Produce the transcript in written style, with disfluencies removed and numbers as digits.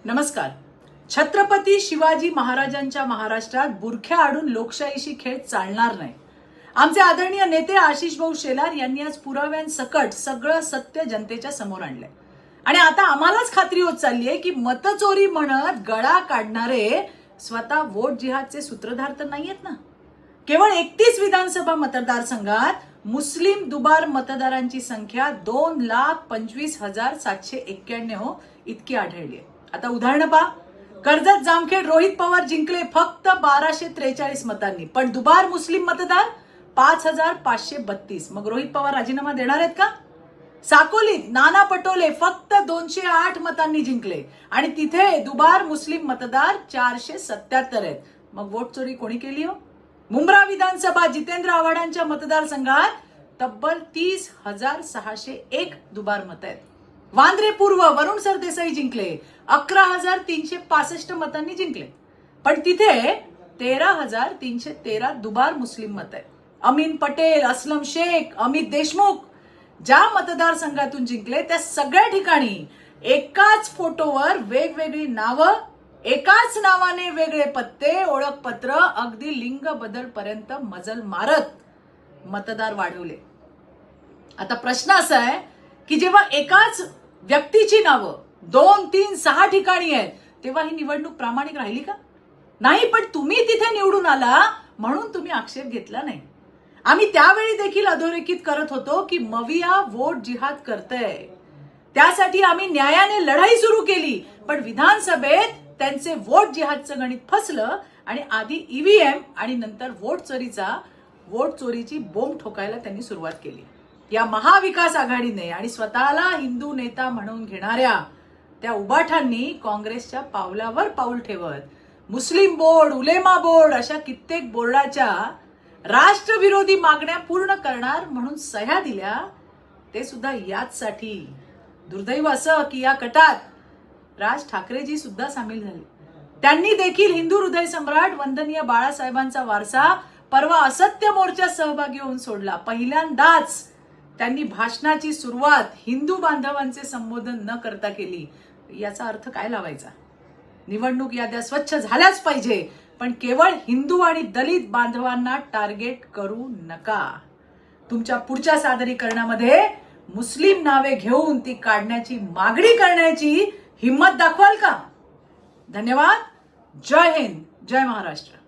नमस्कार. छत्रपती शिवाजी महाराजांच्या महाराष्ट्रात बुरख्या आडून लोकशाहीशी खेळ चालणार नाही. आमचे आदरणीय नेते आशिष भाऊ शेलार यांनी आज पुराव्यांसकट सगळं सत्य जनतेच्या समोर आणलंय. आणि आता आम्हालाच खात्री होत चालली आहे की मतचोरी म्हणत गळा काढणारे स्वतः वोट जिहादचे सूत्रधार तर नाहीयेत ना. केवळ 31 विधानसभा मतदारसंघात मुस्लिम दुबार मतदारांची संख्या 2,25,791 इतकी आढळली आहे. आता उदाहरण पहा. कर्जत जामखेड रोहित पवार जिंकले फक्त 1243 मतांनी, पण दुबार मुस्लिम मतदार 5,532. मग रोहित पवार राजीनामा देणार आहेत का? साकोलीत नाना पटोले फक्त 208 मतांनी जिंकले आणि तिथे दुबार मुस्लिम मतदार 477 आहेत. मग वोट चोरी कोणी केली हो? मुंब्रा विधानसभा जितेंद्र आव्हाडांच्या मतदारसंघात तब्बल 30,601 दुबार मत आहेत. वांद्रे पूर्व वरुण सरदेसाई जिंकले 11,365 मतांनी जिंकले, पण तिथे 13,313 दुबार मुस्लिम मत आहेत. अमीन पटेल, असलम शेख, अमित देशमुख ज्या मतदारसंघातून जिंकले त्या सगळ्या ठिकाणी एकाच फोटोवर वेगवेगळी नावं, एकाच नावाने वेगळे पत्ते, ओळखपत्र, अगदी लिंग बदल पर्यंत मजल मारत मतदार वाढवले. आता प्रश्न असा आहे की जेव्हा एकाच व्यक्तीची नावं 2, 3, 6 ठिकाणी आहेत तेव्हा ही निवडणूक प्रामाणिक राहिली का? नाही. पण तुम्ही तिथे निवडून आला म्हणून तुम्ही आक्षेप घेतला नाही. आम्ही त्यावेळी देखील अधोरेखित करत होतो की मविया वोट जिहाद करतंय. त्यासाठी आम्ही न्यायाने लढाई सुरू केली, पण विधानसभेत त्यांचे वोट जिहादचं गणित फसलं आणि आधी ईव्हीएम आणि नंतर वोट चोरीची बोंब ठोकायला त्यांनी सुरुवात केली. या महाविकास आघाडीने आणि स्वतःला हिंदू नेता म्हणून घेणाऱ्या त्या उबाठांनी काँग्रेसच्या पावलावर पाऊल ठेवत मुस्लिम बोर्ड, उलेमा बोर्ड अशा कित्येक बोर्डाच्या राष्ट्रविरोधी मागण्या पूर्ण करणार म्हणून सह्या दिल्या. ते सुद्धा याचसाठी. दुर्दैव असं की या कटात राज ठाकरेजी सुद्धा सामील झाले. त्यांनी देखील हिंदू हृदय सम्राट वंदनीय बाळासाहेबांचा वारसा परवा असत्य मोर्चात सहभागी होऊन सोडला. पहिल्यांदाच त्यांनी भाषणाची सुरुवात हिंदू बांधवांचे संबोधन न करता केली. याचा अर्थ काय लावायचा? निवडणूक याद्या स्वच्छ झाल्याच पाहिजे, पण केवळ हिंदू आणि दलित बांधवांना टार्गेट करू नका. तुमच्या पुढच्या सादरीकरणामध्ये मुस्लिम नावे घेऊन ती काढण्याची मागणी करण्याची हिम्मत दाखवाल का? धन्यवाद. जय हिंद, जय महाराष्ट्र.